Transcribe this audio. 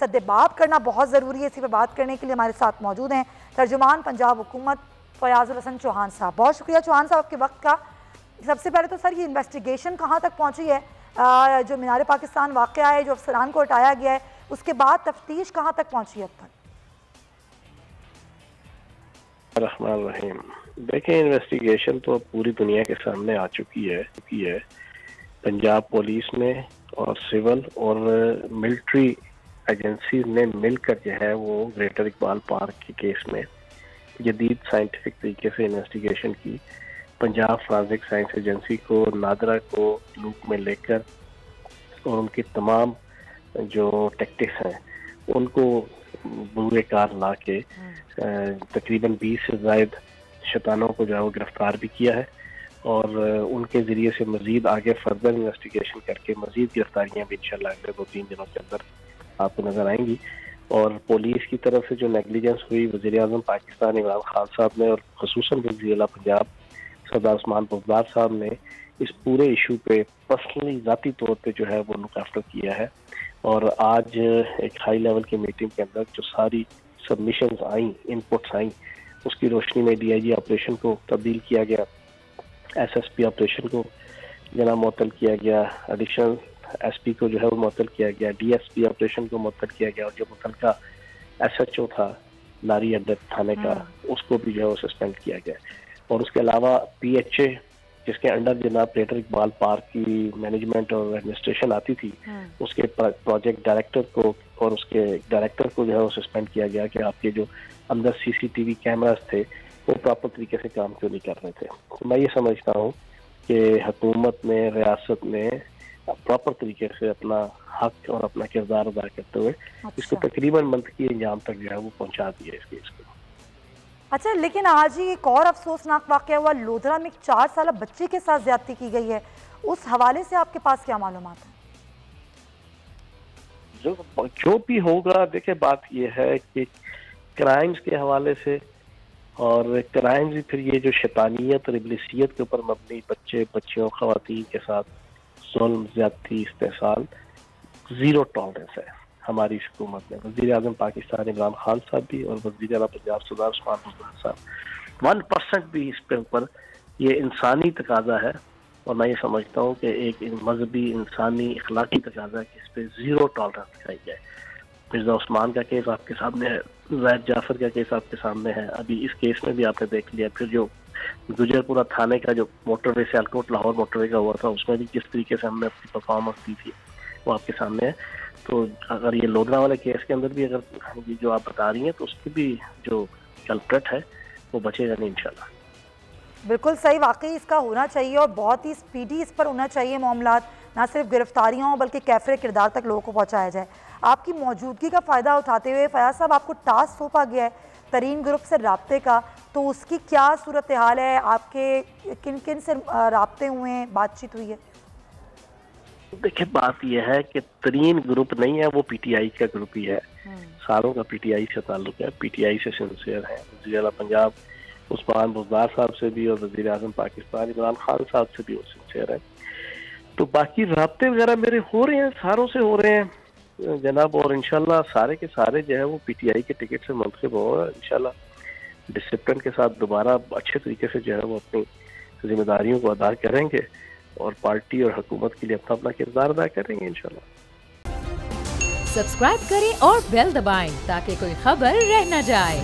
سدباب کرنا بہت ضروری ہے۔ اسی پہ بات کرنے کے لیے ہمارے ساتھ موجود ہیں ترجمان پنجاب حکومت فیاض الحسن چوہان صاحب۔ بہت شکریہ چوہان صاحب آپ کے وقت کا۔ سب سے پہلے تو سر یہ انویسٹیگیشن کہاں تک پہنچی ہے؟ جو مینار پاکستان واقعہ ہے، جو افسران کو ہٹایا گیا ہے، اس کے بعد تفتیش کہاں تک پہنچی ہے اب تک؟ الرحمن الرحیم، دیکھیں انویسٹیگیشن تو پوری دنیا کے سامنے آ چکی ہے۔ پنجاب پولیس نے اور سول اور ملٹری ایجنسیز نے مل کر جو ہے وہ گریٹر اقبال پارک کے کیس میں جدید سائنٹیفک طریقے سے انویسٹیگیشن کی۔ پنجاب فرانزک سائنس ایجنسی کو، نادرا کو لوپ میں لے کر اور ان کی تمام جو ٹیکٹکس ہیں ان کو بروئے کار لا کے تقریباً 20 سے زائد شیطانوں کو جو ہے وہ گرفتار بھی کیا ہے، اور ان کے ذریعے سے مزید آگے فردر انویسٹیگیشن کر کے مزید گرفتاریاں بھی انشاءاللہ اگلے 2-3 دنوں کے اندر آپ کو نظر آئیں گی۔ اور پولیس کی طرف سے جو نیگلیجنس ہوئی، وزیر اعظم پاکستان عمران خان صاحب نے اور خصوصاً وزیر اعلیٰ پنجاب سردار عثمان بزدار صاحب نے اس پورے ایشو پہ پرسنلی ذاتی طور پہ جو ہے وہ لک آفٹر کیا ہے۔ اور آج ایک ہائی لیول کی میٹنگ کے اندر جو ساری سبمیشنز آئیں، انپٹس آئیں، اس کی روشنی میں ڈی آئی جی آپریشن کو تبدیل کیا گیا، ایس ایس پی آپریشن کو جناب معطل کیا گیا، ایڈیشنل ایس پی کو جو ہے وہ معطل کیا گیا، ڈی ایس پی آپریشن کو معطل کیا گیا، اور جو متعلقہ ایس ایچ او تھا لاری اڈا تھانے کا اس کو بھی جو ہے وہ سسپینڈ کیا گیا۔ اور اس کے علاوہ پی ایچ اے جس کے انڈر جناب گریٹر اقبال پارک کی مینجمنٹ اور ایڈمنسٹریشن آتی تھی، اس کے پروجیکٹ ڈائریکٹر کو اور اس کے ڈائریکٹر کو جو ہے وہ سسپینڈ کیا گیا کہ آپ کے جو اندر سی سی ٹی وی کیمراز تھے وہ پراپر طریقے سے کام کیوں نہیں کر رہے تھے۔ تو میں یہ سمجھتا ہوں کہ حکومت نے، ریاست نے پراپر طریقے سے اپنا حق اور اپنا کردار ادا کرتے ہوئے اس کو تقریباً منطقی انجام تک جو ہے وہ پہنچا دیا اس کیس کو۔ اچھا، لیکن آج ہی ایک اور افسوسناک واقعہ ہوا، لودھرا میں ایک 4 سالہ بچی کے ساتھ زیادتی کی گئی ہے، اس حوالے سے آپ کے پاس کیا معلومات ہیں؟ جو بھی ہوگا، دیکھیں بات یہ ہے کہ کرائمز کے حوالے سے، اور کرائمز پھر یہ جو شیطانیت اور ابلیسیت کے اوپر مبنی بچیوں خواتین کے ساتھ ظلم، زیادتی، استحصال، زیرو ٹالرنس ہے ہماری حکومت میں۔ وزیر اعظم پاکستان عمران خان صاحب بھی اور وزیر اعلیٰ پنجاب سردار عثمان بزدار صاحب 1% بھی اس پہ اوپر، یہ انسانی تقاضا ہے، اور میں یہ سمجھتا ہوں کہ ایک مذہبی انسانی اخلاقی تقاضا ہے کہ اس پہ زیرو ٹالرنس دکھائی جائے۔ مرزا عثمان کا کیس آپ کے سامنے ہے، زید جعفر کا کیس آپ کے سامنے ہے، ابھی اس کیس میں بھی آپ نے دیکھ لیا، پھر جو گجرپورہ تھانے کا جو موٹر وے سیالکوٹ لاہور موٹر وے کا ہوا تھا اس میں بھی جس طریقے سے ہم نے اپنی پرفارمنس دی تھی وہ آپ کے سامنے ہے۔ تو اگر یہ لودھرا والے کیس کے اندر بھی اگر جو آپ بتا رہی ہیں تو اس کی بھی جو کلپریٹ ہے وہ بچے گا نہیں انشاءاللہ۔ بالکل صحیح، واقعی اس کا ہونا چاہیے اور بہت ہی سپیڈی اس پر ہونا چاہیے معاملات، نہ صرف گرفتاریاں ہوں بلکہ کیفر کردار تک لوگوں کو پہنچایا جائے۔ آپ کی موجودگی کا فائدہ اٹھاتے ہوئے فیاض صاحب، آپ کو ٹاسک سونپا گیا ہے ترین گروپ سے رابطے کا، تو اس کی کیا صورتحال ہے؟ آپ کے کن کن سے رابطے ہوئے ہیں، بات چیت ہوئی ہے؟ دیکھیں بات یہ ہے کہ ترین گروپ نہیں ہے، وہ پی ٹی آئی کا گروپ ہی ہے، ساروں کا پی ٹی آئی سے تعلق ہے، پی ٹی آئی سے سنسیئر ہے۔ وزیر اعلیٰ پنجاب عثمان بزدار صاحب سے بھی اور وزیر اعظم پاکستان عمران خان صاحب سے بھی وہ سنسیئر ہے۔ تو باقی رابطے وغیرہ میرے ہو رہے ہیں، ساروں سے ہو رہے ہیں جناب، اور انشاءاللہ سارے کے سارے جو ہے وہ پی ٹی آئی کے ٹکٹ سے منتخب ہو رہے ہیں، انشاءاللہ ڈسپلن کے ساتھ دوبارہ اچھے طریقے سے جو ہے وہ اپنی ذمہ داریوں کو ادا کریں گے اور پارٹی اور حکومت کے لیے اپنا کردار ادا کریں گے انشاءاللہ۔ سبسکرائب کریں اور بیل دبائیں تاکہ کوئی خبر رہ نہ جائے۔